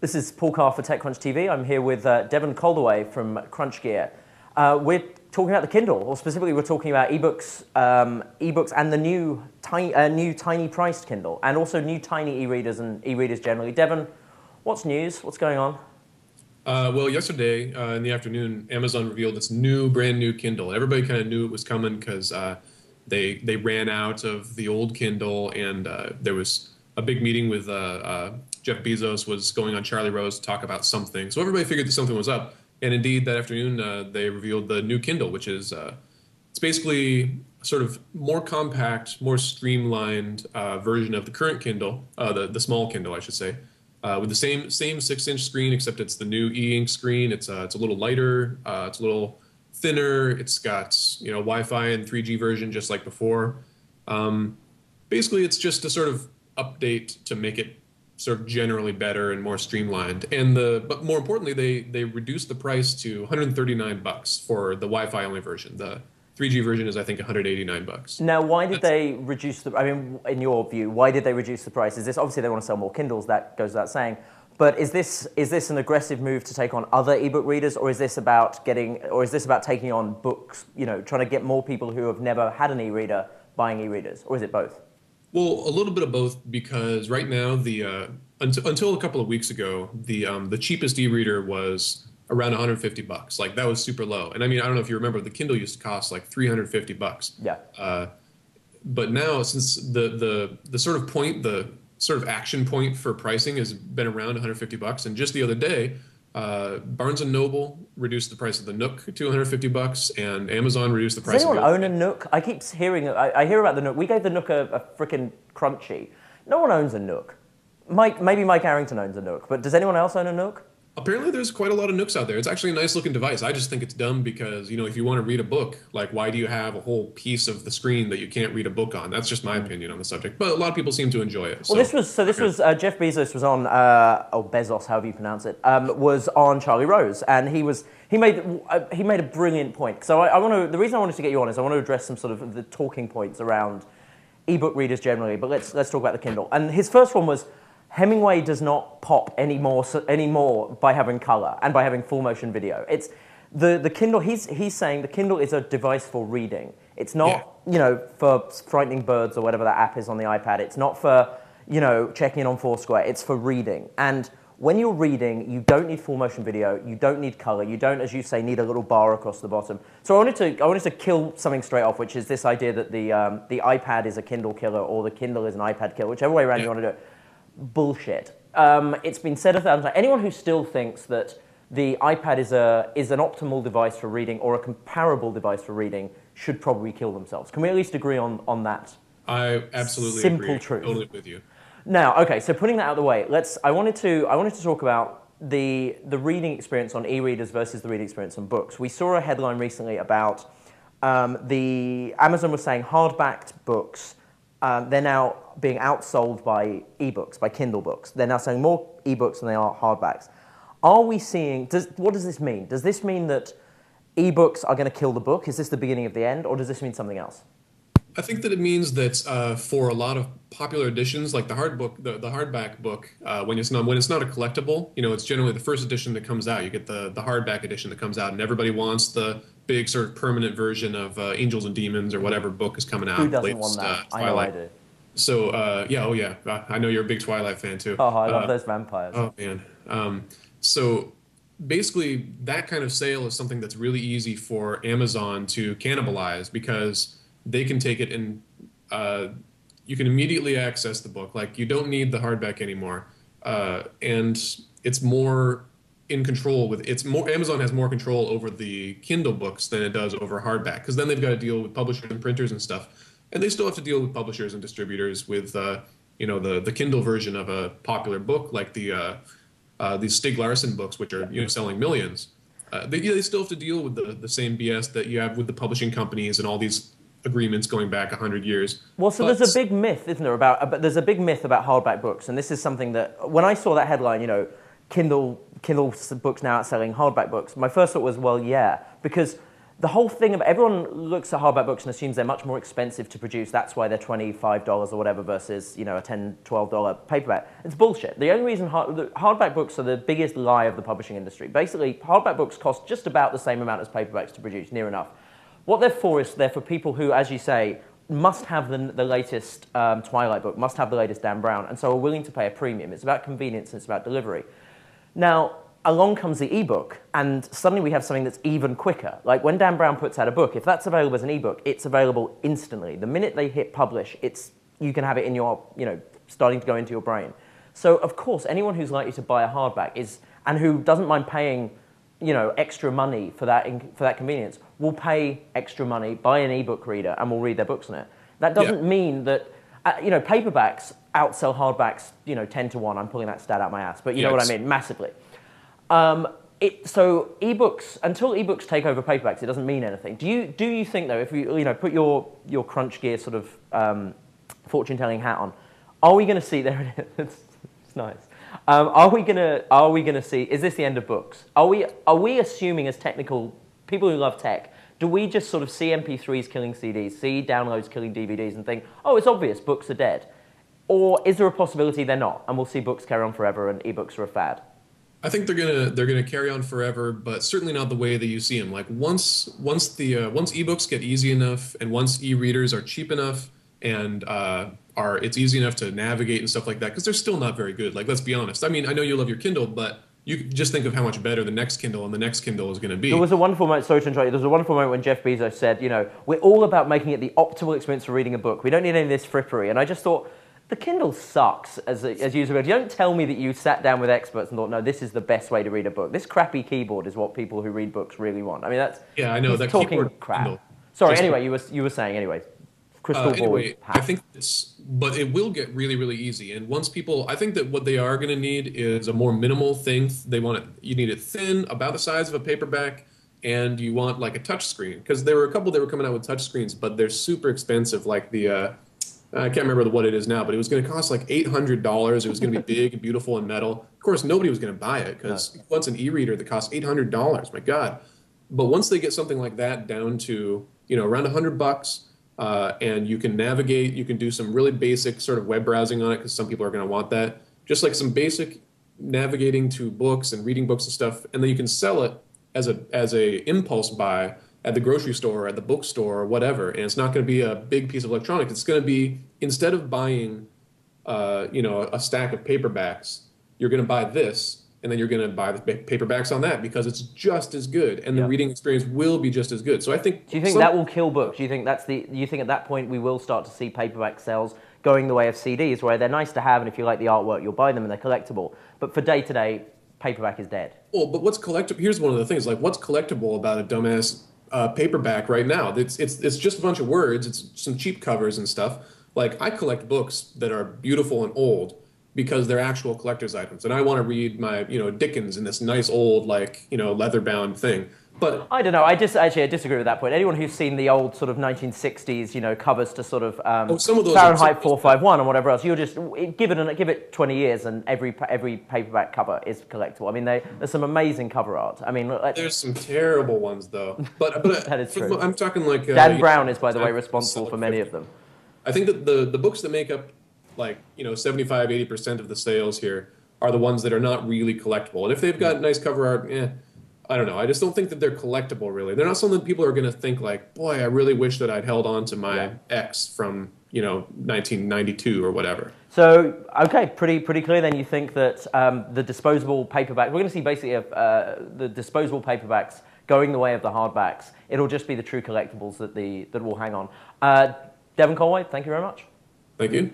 This is Paul Carr for TechCrunch TV. I'm here with Devin Coldewey from CrunchGear. We're talking about the Kindle, or specifically we're talking about ebooks, and the new tiny priced Kindle, and also new tiny e-readers and e-readers generally. Devin, what's news? What's going on? Well, yesterday in the afternoon, Amazon revealed its brand new Kindle. Everybody kind of knew it was coming because they ran out of the old Kindle, and there was a big meeting with Jeff Bezos was going on Charlie Rose to talk about something. So everybody figured that something was up. And indeed, that afternoon, they revealed the new Kindle, which is it's basically sort of more compact, more streamlined version of the current Kindle, the small Kindle, I should say, with the same 6-inch screen, except it's the new e-ink screen. It's a little lighter, it's a little thinner. It's got Wi-Fi and 3G version, just like before. Basically, it's just a sort of update to make it sort of generally better and more streamlined. But more importantly, they reduced the price to $139 for the Wi-Fi only version. The 3G version is, I think, $189. Now, why did they reduce the? I mean, in your view, why did they reduce the price? Is this obviously they want to sell more Kindles? That goes without saying. But is this an aggressive move to take on other ebook readers, or is this about taking on books? Trying to get more people who have never had an e-reader buying e-readers, or is it both? Well, a little bit of both, because right now until a couple of weeks ago, the cheapest e-reader was around $150. Like, that was super low. And I mean, I don't know if you remember, the Kindle used to cost like $350. Yeah. But now, since the sort of point, the sort of action point for pricing has been around $150, and just the other day, Barnes & Noble reduced the price of the Nook to $150, and Amazon reduced the price. Does anyone own a Nook? I keep hearing, I hear about the Nook. We gave the Nook a frickin' Crunchy. No one owns a Nook. Maybe Mike Arrington owns a Nook, but does anyone else own a Nook? Apparently, there's quite a lot of Nooks out there. It's actually a nice looking device. I just think it's dumb because, if you want to read a book, like, why do you have a whole piece of the screen that you can't read a book on? That's just my opinion on the subject. But a lot of people seem to enjoy it. Well, this was Jeff Bezos was on, or Bezos, however you pronounce it, was on Charlie Rose, and he made a brilliant point. So the reason I wanted to get you on is I want to address some sort of the talking points around ebook readers generally. But let's talk about the Kindle. And his first one was, Hemingway does not pop anymore by having color and by having full motion video. It's the Kindle. He's saying the Kindle is a device for reading. It's not for frightening birds or whatever that app is on the iPad. It's not for checking in on Foursquare. It's for reading. And when you're reading, you don't need full motion video. You don't need color. You don't, as you say, need a little bar across the bottom. So I wanted to kill something straight off, which is this idea that the iPad is a Kindle killer or the Kindle is an iPad killer, whichever way around you want to do it. Bullshit. It's been said 1,000 times. Anyone who still thinks that the iPad is an optimal device for reading or a comparable device for reading should probably kill themselves. Can we at least agree on that? I absolutely simple agree. Truth. Totally with you. Now, okay. So putting that out of the way, I wanted to talk about the reading experience on e-readers versus the reading experience on books. We saw a headline recently about the Amazon was saying hardbacked books. They're now being outsold by ebooks, by Kindle books. They're now selling more ebooks than they are hardbacks. Are we seeing, what does this mean? Does this mean that ebooks are going to kill the book? Is this the beginning of the end, or does this mean something else? I think that it means that for a lot of popular editions, like the hardback book, when it's not a collectible, it's generally the first edition that comes out. You get the hardback edition that comes out, and everybody wants the big sort of permanent version of Angels and Demons or whatever book is coming out. Who doesn't want that? I know I do. So I know you're a big Twilight fan too. Oh, I love those vampires. Oh man. So basically, that kind of sale is something that's really easy for Amazon to cannibalize, because they can take it and you can immediately access the book. Like, you don't need the hardback anymore, and it's more in control Amazon has more control over the Kindle books than it does over hardback, because then they've got to deal with publishers and printers and stuff, and they still have to deal with publishers and distributors with the Kindle version of a popular book, like these Stig Larsson books, which are selling millions. They still have to deal with the same BS that you have with the publishing companies and all these agreements going back 100 years. Well, so there's a big myth, isn't there, there's a big myth about hardback books, and this is something that, when I saw that headline, Kindle books now outselling hardback books, my first thought was, well, yeah, because the whole thing of everyone looks at hardback books and assumes they're much more expensive to produce. That's why they're $25 or whatever versus, a $10, $12 paperback. It's bullshit. The only reason hardback books are the biggest lie of the publishing industry. Basically, hardback books cost just about the same amount as paperbacks to produce, near enough. What they're for is they're for people who, as you say, must have the latest Twilight book, must have the latest Dan Brown, and so are willing to pay a premium. It's about convenience and it's about delivery. Now, along comes the ebook, and suddenly we have something that's even quicker. Like when Dan Brown puts out a book, if that's available as an ebook, it's available instantly. The minute they hit publish, you can have it in your, starting to go into your brain. So of course, anyone who's likely to buy a hardback and who doesn't mind paying, extra money for that convenience, will pay extra money, buy an ebook reader, and will read their books on it. That doesn't mean that, paperbacks outsell hardbacks, 10 to 1. I'm pulling that stat out my ass, but you know what I mean, massively. So ebooks, until ebooks take over paperbacks, it doesn't mean anything. Do you think though, if you put your CrunchGear sort of fortune-telling hat on, are we going to see there? It's nice. Are we gonna see? Is this the end of books? Are we assuming as technical people who love tech? Do we just sort of see MP3s killing CDs, see downloads killing DVDs, and think, oh, it's obvious, books are dead? Or is there a possibility they're not, and we'll see books carry on forever and ebooks are a fad? I think they're gonna carry on forever, but certainly not the way that you see them. Like once ebooks get easy enough, and once e-readers are cheap enough, and it's easy enough to navigate and stuff like that, because they're still not very good. Like, let's be honest. I mean, I know you love your Kindle, but you just think of how much better the next Kindle and the next Kindle is going to be. There was a wonderful moment. Sorry to interrupt you. There was a wonderful moment when Jeff Bezos said, we're all about making it the optimal experience for reading a book. We don't need any of this frippery. And I just thought, the Kindle sucks as user. You don't tell me that you sat down with experts and thought, no, this is the best way to read a book. This crappy keyboard is what people who read books really want. I mean, that's I know that talking keyboard crap. Kindle. Sorry. Anyway, you were saying anyway. Crystal ball. Anyway, I think but it will get really, really easy. And once I think that what they are going to need is a more minimal thing. You need it thin, about the size of a paperback, and you want like a touch screen. Because there were a couple that were coming out with touch screens, but they're super expensive. Like I can't remember what it is now, but it was going to cost like $800. It was going to be big and beautiful and metal. Of course, nobody was going to buy it because what's an e-reader that costs $800? My God! But once they get something like that down to around $100. And you can navigate, you can do some really basic sort of web browsing on it because some people are going to want that. Just like some basic navigating to books and reading books and stuff. And then you can sell it as a impulse buy at the grocery store or at the bookstore or whatever. And it's not going to be a big piece of electronics. It's going to be, instead of buying, a stack of paperbacks, you're going to buy this. And then you're going to buy the paperbacks on that because it's just as good, and the reading experience will be just as good. So I think. Do you think that will kill books? Do you think you think at that point we will start to see paperback sales going the way of CDs, where they're nice to have, and if you like the artwork, you'll buy them and they're collectible. But for day to day, paperback is dead. Well, but what's collectible? Here's one of the things: like, what's collectible about a dumbass paperback right now? It's just a bunch of words. It's some cheap covers and stuff. Like, I collect books that are beautiful and old, because they're actual collector's items. And I want to read my, Dickens in this nice old, leather-bound thing. But I don't know. I disagree with that point. Anyone who's seen the old sort of 1960s, covers to sort of some of those Fahrenheit 451 and whatever else, you'll just give it 20 years and every paperback cover is collectible. I mean, there's some amazing cover art. I mean, there's some terrible ones though. But that is true. I'm talking like Dan Brown is, by the way, responsible for many of them. I think that the books that make up 75-80% of the sales here are the ones that are not really collectible. And if they've got nice cover art, I don't know. I just don't think that they're collectible, really. They're not something that people are going to think like, boy, I really wish that I'd held on to my X from, 1992 or whatever. So, okay, pretty clear then. You think that the disposable paperback, we're going to see basically the disposable paperbacks going the way of the hardbacks. It'll just be the true collectibles that will hang on. Devin Coldewey, thank you very much. Thank you.